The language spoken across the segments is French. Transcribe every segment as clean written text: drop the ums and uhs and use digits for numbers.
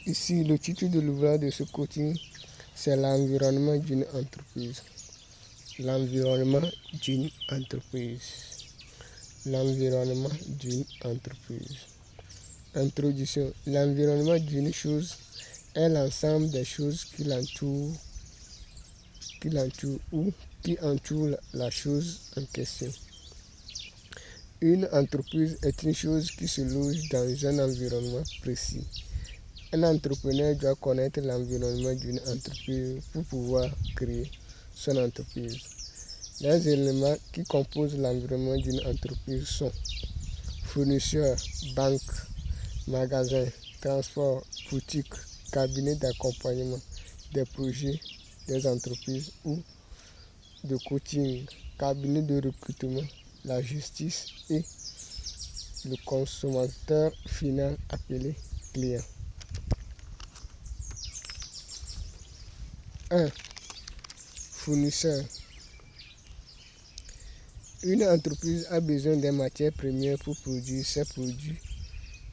Ici, le titre de l'ouvrage de ce coaching, c'est l'environnement d'une entreprise. L'environnement d'une entreprise. L'environnement d'une entreprise. Introduction. L'environnement d'une chose est l'ensemble des choses qui l'entourent ou qui entourent la chose en question. Une entreprise est une chose qui se loge dans un environnement précis. Un entrepreneur doit connaître l'environnement d'une entreprise pour pouvoir créer son entreprise. Les éléments qui composent l'environnement d'une entreprise sont fournisseurs, banques, magasins, transports, boutiques, cabinets d'accompagnement des projets des entreprises ou de coaching, cabinets de recrutement, la justice et le consommateur final appelé client. 1. Fournisseur. Une entreprise a besoin des matières premières pour produire ses produits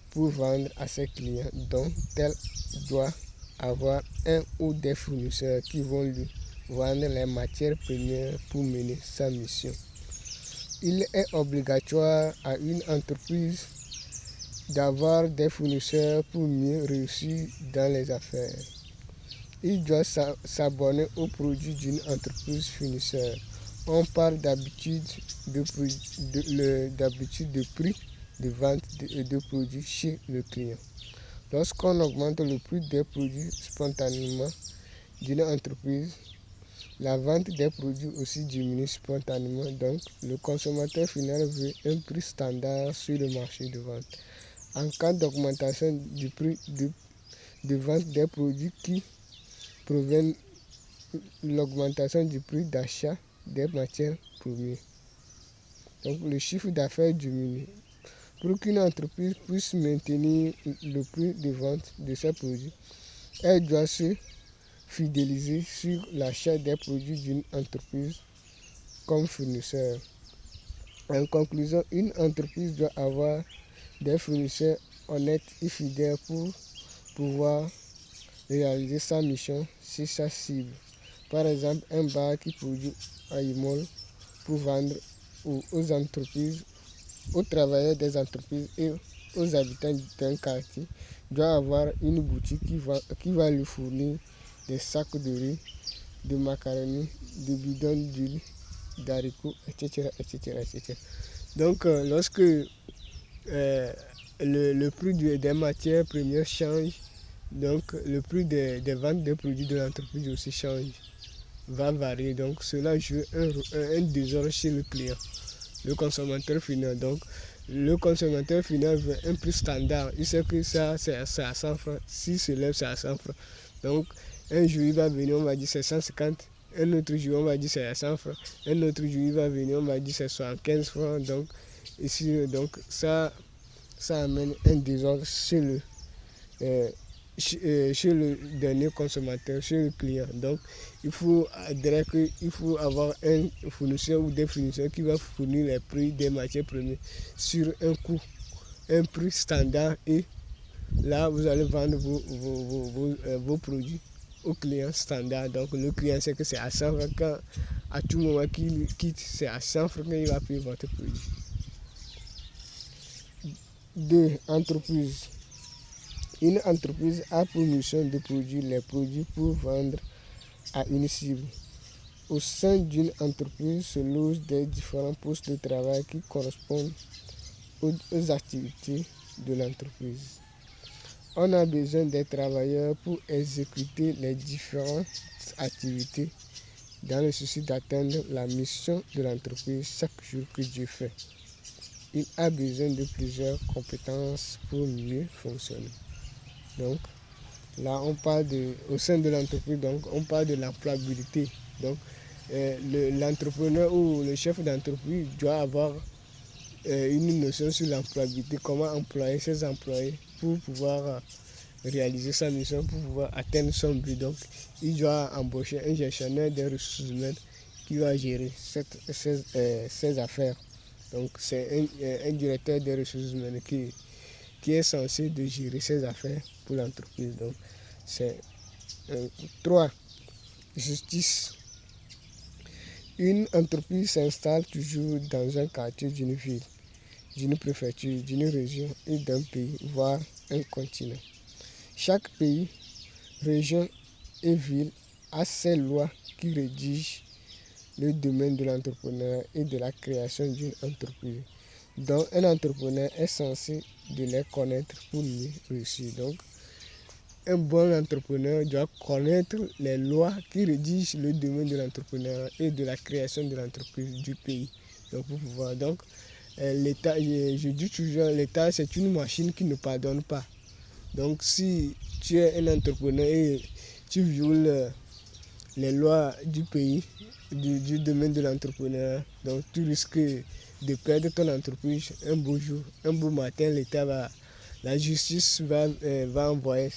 pour vendre à ses clients, donc elle doit avoir un ou des fournisseurs qui vont lui vendre les matières premières pour mener sa mission. Il est obligatoire à une entreprise d'avoir des fournisseurs pour mieux réussir dans les affaires. Il doit s'abonner aux produits d'une entreprise fournisseur. On parle d'habitude de prix de vente de produits chez le client. Lorsqu'on augmente le prix des produits spontanément d'une entreprise, la vente des produits aussi diminue spontanément. Donc, le consommateur final veut un prix standard sur le marché de vente. En cas d'augmentation du prix de vente des produits qui proviennent de l'augmentation du prix d'achat des matières premières. Donc, le chiffre d'affaires diminue. Pour qu'une entreprise puisse maintenir le prix de vente de ses produits, elle doit se fidéliser sur l'achat des produits d'une entreprise comme fournisseur. En conclusion, une entreprise doit avoir des fournisseurs honnêtes et fidèles pour pouvoir réaliser sa mission sur sa cible. Par exemple, un bar qui produit à Imol pour vendre aux entreprises, aux travailleurs des entreprises et aux habitants d'un quartier doit avoir une boutique qui va lui fournir des sacs de riz, de macaroni, de bidons d'huile, d'haricots, etc., etc. Donc, lorsque le prix des matières premières change, donc le prix des ventes des produits de l'entreprise aussi change, va varier. Donc, cela joue un désordre chez le client, le consommateur final. Donc, le consommateur final veut un prix standard. Il sait que ça, c'est à 100 francs. S'il se lève, c'est à 100 francs. Donc, un jour, il va venir, on va dire c'est 150. Un autre jour, on va dire c'est à 100 francs. Un autre jour, il va venir, on va dire c'est 75 francs. Donc, ici, donc ça amène un désordre chez le dernier consommateur, chez le client. Donc, il faut avoir un fournisseur ou des fournisseurs qui va fournir les prix des matières premières sur un prix standard, et là, vous allez vendre vos produits au client standard. Donc, le client sait que c'est à 100 francs. Quand à tout moment qu'il quitte, c'est à 100 francs qu'il va payer votre produit. 2. Entreprise. Une entreprise a pour mission de produire les produits pour vendre à une cible. Au sein d'une entreprise se logent des différents postes de travail qui correspondent aux activités de l'entreprise. On a besoin des travailleurs pour exécuter les différentes activités dans le souci d'atteindre la mission de l'entreprise chaque jour que Dieu fait. Il a besoin de plusieurs compétences pour mieux fonctionner. Donc, là, on parle au sein de l'entreprise, donc on parle de l'employabilité. Donc, l'entrepreneur ou le chef d'entreprise doit avoir une notion sur l'employabilité, comment employer ses employés pour pouvoir réaliser sa mission, pour pouvoir atteindre son but. Donc, il doit embaucher un gestionnaire des ressources humaines qui va gérer ses affaires. Donc, c'est un directeur des ressources humaines qui est censé de gérer ses affaires pour l'entreprise. Donc, c'est 3. Justice. Une entreprise s'installe toujours dans un quartier d'une ville, d'une préfecture, d'une région et d'un pays, voire un continent. Chaque pays, région et ville a ses lois qui rédigent le domaine de l'entrepreneuriat et de la création d'une entreprise. Donc, un entrepreneur est censé de les connaître pour mieux réussir. Donc, un bon entrepreneur doit connaître les lois qui rédigent le domaine de l'entrepreneuriat et de la création de l'entreprise du pays. Donc, pour pouvoir, l'État, je dis toujours, l'État, c'est une machine qui ne pardonne pas. Donc, si tu es un entrepreneur et tu violes les lois du pays, du domaine de l'entrepreneuriat, donc tu risques de perdre ton entreprise un beau jour. Un beau matin, la justice va envoyer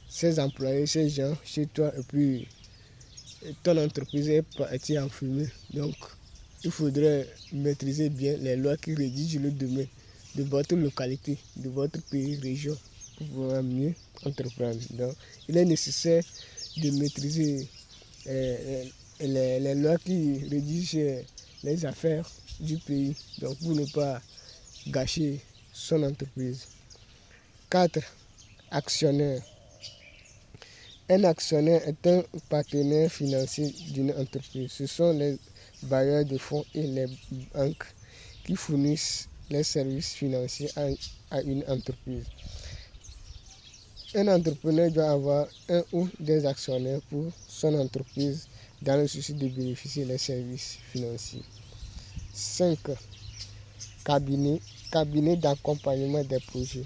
ses employés, ces gens chez toi, et puis ton entreprise est partie en fumée. Donc, il faudrait maîtriser bien les lois qui rédigent le domaine de votre localité, de votre pays, région, pour pouvoir mieux entreprendre. Donc, il est nécessaire de maîtriser les lois qui rédigent les affaires du pays, donc pour ne pas gâcher son entreprise. 4. Actionnaire. Un actionnaire est un partenaire financier d'une entreprise. Ce sont les bailleurs de fonds et les banques qui fournissent les services financiers à une entreprise. Un entrepreneur doit avoir un ou des actionnaires pour son entreprise dans le souci de bénéficier des services financiers. 5. Cabinet d'accompagnement des projets.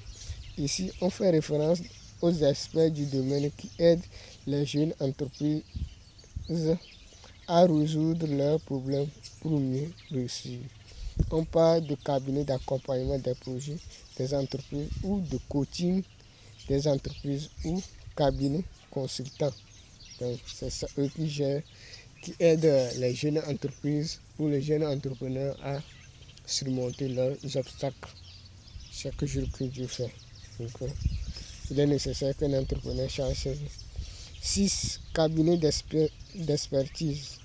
Ici, on fait référence aux experts du domaine qui aident les jeunes entreprises à résoudre leurs problèmes pour mieux réussir. On parle de cabinet d'accompagnement des projets des entreprises ou de coaching des entreprises ou cabinet consultant. Donc, c'est ça, eux qui aident les jeunes entreprises ou les jeunes entrepreneurs à surmonter leurs obstacles chaque jour que Dieu fait. Donc, il est nécessaire qu'un entrepreneur cherche. 6. Cabinet d'expertise.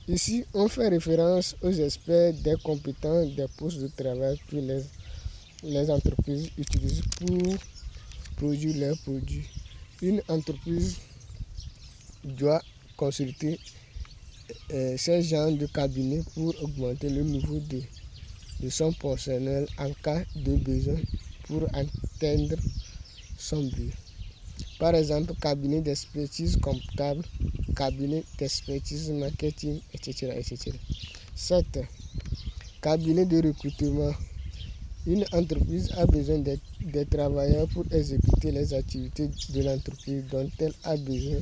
Ici, on fait référence aux experts des compétences des postes de travail que les entreprises utilisent pour produire leurs produits. Une entreprise doit consulter ces genres de cabinets pour augmenter le niveau de son personnel en cas de besoin pour atteindre son but. Par exemple, cabinet d'expertise comptable, cabinet d'expertise marketing, etc., etc. 7. Cabinet de recrutement. Une entreprise a besoin des travailleurs pour exécuter les activités de l'entreprise dont elle a besoin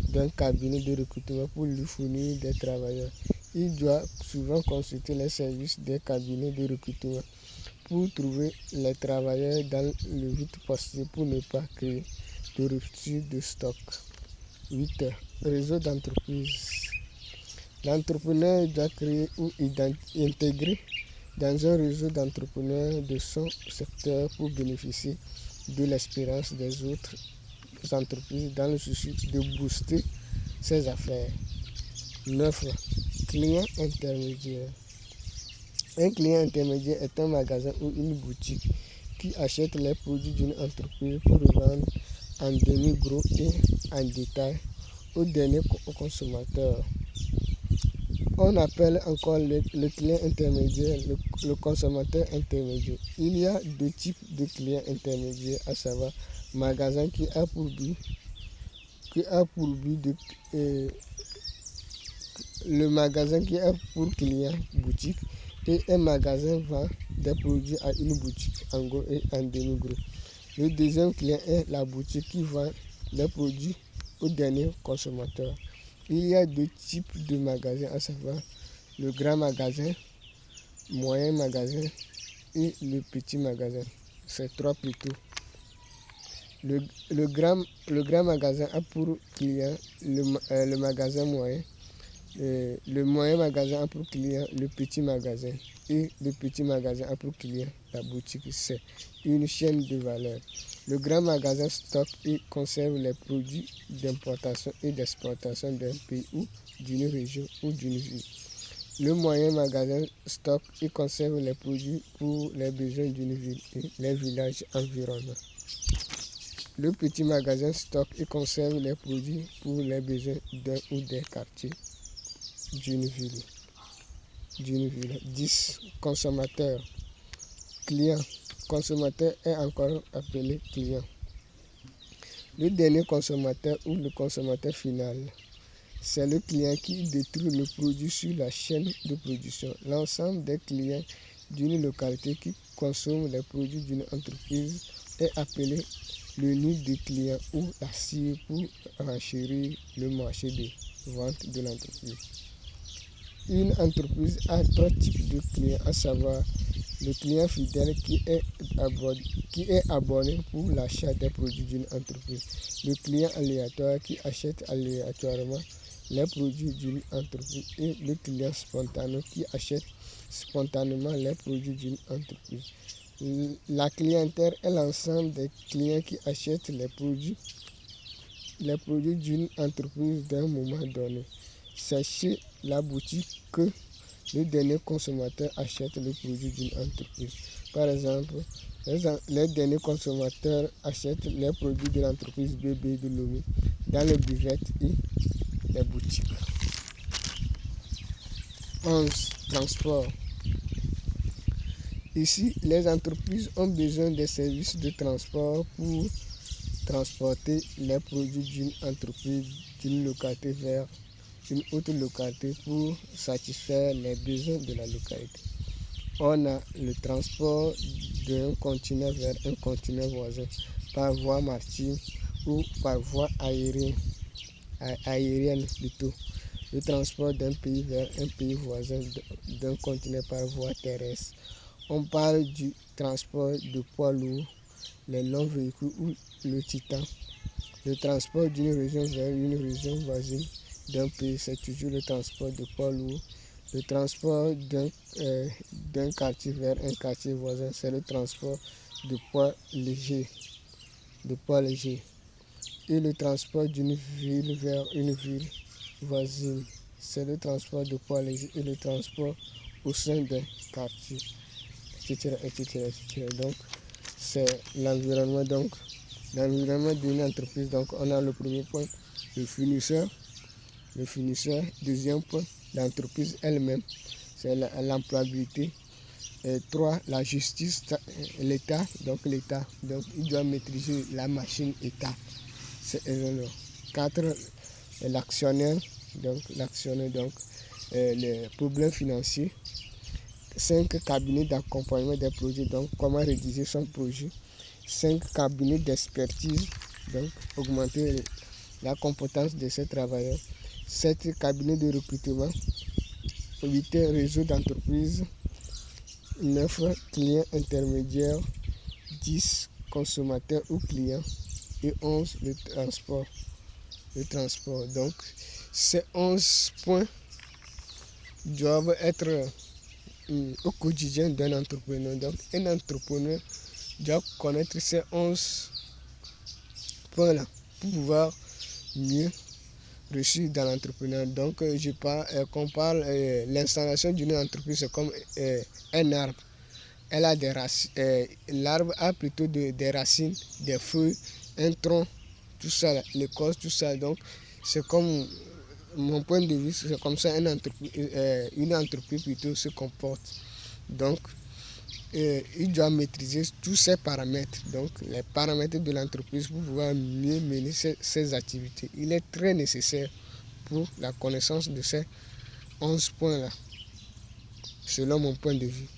d'un cabinet de recrutement pour lui fournir des travailleurs. Il doit souvent consulter les services des cabinets de recrutement pour trouver les travailleurs dans le vite possible pour ne pas créer de rupture de stock. 8. Réseau d'entreprise. L'entrepreneur doit créer ou intégrer dans un réseau d'entrepreneurs de son secteur pour bénéficier de l'expérience des autres entreprises dans le souci de booster ses affaires. 9. Client intermédiaire. Un client intermédiaire est un magasin ou une boutique qui achète les produits d'une entreprise pour revendre en demi-gros et en détail au dernier consommateur. On appelle encore le client intermédiaire le consommateur intermédiaire. Il y a deux types de clients intermédiaires, à savoir magasin qui a pour but le magasin qui a pour client boutique, et un magasin vend des produits à une boutique en gros et en demi-gros. Le deuxième client est la boutique qui vend les produits au dernier consommateur. Il y a deux types de magasins, à savoir le grand magasin, moyen magasin et le petit magasin. C'est trois plutôt. Le grand magasin a pour client le magasin moyen Le moyen magasin a pour client le petit magasin et le petit magasin a pour client la boutique. C'est une chaîne de valeur. Le grand magasin stocke et conserve les produits d'importation et d'exportation d'un pays ou d'une région ou d'une ville. Le moyen magasin stocke et conserve les produits pour les besoins d'une ville et les villages environnants. Le petit magasin stocke et conserve les produits pour les besoins d'un ou des quartiers d'une ville. 10. Consommateur. Client. Consommateur est encore appelé client. Le dernier consommateur ou le consommateur final, c'est le client qui détruit le produit sur la chaîne de production. L'ensemble des clients d'une localité qui consomment les produits d'une entreprise est appelé le nid de clients ou la cible pour renchérir le marché de vente de l'entreprise. Une entreprise a 3 types de clients, à savoir le client fidèle qui est abonné pour l'achat des produits d'une entreprise, le client aléatoire qui achète aléatoirement les produits d'une entreprise et le client spontané qui achète spontanément les produits d'une entreprise. La clientèle est l'ensemble des clients qui achètent les produits d'une entreprise d'un moment donné. C'est chez la boutique que le dernier consommateur achète le produit d'une entreprise. Par exemple, les derniers consommateurs achètent les produits de l'entreprise BB de Lomé dans les buvettes et les boutiques. 11. Transport. Ici, les entreprises ont besoin des services de transport pour transporter les produits d'une entreprise d'une localité vers une autre localité pour satisfaire les besoins de la localité. On a le transport d'un continent vers un continent voisin par voie maritime ou par voie aérienne plutôt. Le transport d'un pays vers un pays voisin d'un continent par voie terrestre. On parle du transport de poids lourds, les longs véhicules ou le titan. Le transport d'une région vers une région voisine d'un pays, c'est toujours le transport de poids lourds. Le transport d'un quartier vers un quartier voisin, c'est le transport de poids léger. Et le transport d'une ville vers une ville voisine, c'est le transport de poids léger et le transport au sein d'un quartier, etc., etc. Donc, c'est l'environnement. Donc, l'environnement d'une entreprise. Donc, on a le premier point, le fournisseur. Deuxième point, l'entreprise elle-même, c'est l'employabilité. 3, la justice, l'État. Donc, il doit maîtriser la machine État. C'est 4, l'actionnaire. Donc, les problèmes financiers. 5, cabinets d'accompagnement des projets. Donc, comment rédiger son projet. 5, cabinets d'expertise. Donc, augmenter la compétence de ces travailleurs. 7, cabinets de recrutement. 8, réseau d'entreprise. 9, clients intermédiaires. 10, consommateurs ou clients. Et 11, le transport. Donc, ces 11 points doivent être au quotidien d'un entrepreneur. Donc, un entrepreneur doit connaître ces 11 points-là pour pouvoir mieux réussir dans l'entrepreneuriat. Donc, qu'on parle, l'installation d'une entreprise, c'est comme un arbre. Elle a des racines. L'arbre a plutôt des racines, des feuilles, un tronc, tout ça, l'écorce, tout ça. Donc, c'est comme, mon point de vue, c'est comme ça une entreprise plutôt se comporte. Donc, il doit maîtriser tous ces paramètres, donc les paramètres de l'entreprise pour pouvoir mieux mener ses activités. Il est très nécessaire pour la connaissance de ces 11 points-là, selon mon point de vue.